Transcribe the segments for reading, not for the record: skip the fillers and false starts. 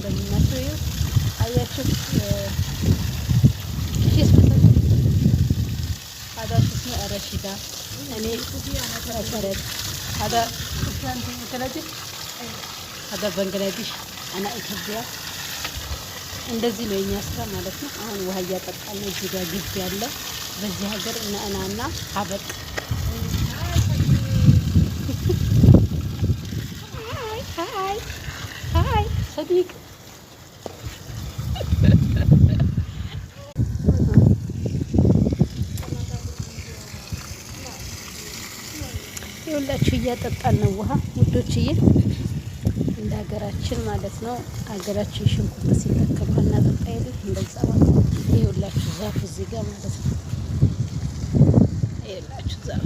እንደሚመስለው ይኸው አያችሁ ኪስ መሰል هذا اسمه رشيدة يعني فرد هذا هذا بنغلاديش أنا إثيوبيا እንደዚህ ነው የኛ ስራ ማለት ነው። አሁን ውሃ እያጠጣን ነው። እዚህ ጋር ግብ ያለ በዚህ ሀገር እና ሀበጥ ሃይ صديق ይኸውላችሁ እያጠጣን ነው ውሃ ውዶችዬ፣ እንደ ሀገራችን ማለት ነው። ሀገራችን ሽንኩርት ሲተከል ውሃ እናጠጣ የለ እንደዛ ማለት ነው። ይኸውላችሁ ዛፍ እዚህ ጋር ማለት ነው። ይኸውላችሁ ዛፍ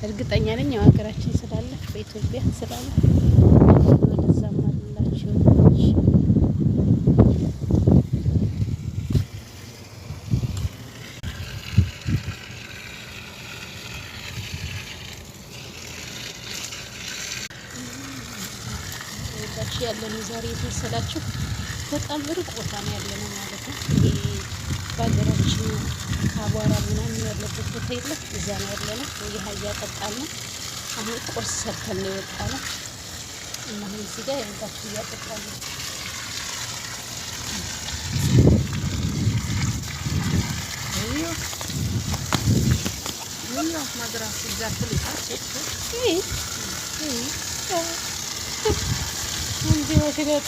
እርግጠኛ ነኝ ያው ሀገራችን ስላለ በኢትዮጵያ ስላለ ወደዛም አላችሁ። ያለነው ዛሬ የተሰላችሁ በጣም ሩቅ ቦታ ነው ያለነው ማለት ነው። ይሄ በሀገራችን አቧራ ምናምን ያለበት ቦታ የለም፣ እዛ ነው ያለነው። ውሃ እያጠጣን ነው። አሁን ቁርስ ሰርተን ነው የወጣነው እና አሁን እዚህ ጋር ያንዳችሁ እያጠጣን ነው። ማድራስ ዛፍል እንዴ ወሽገጡ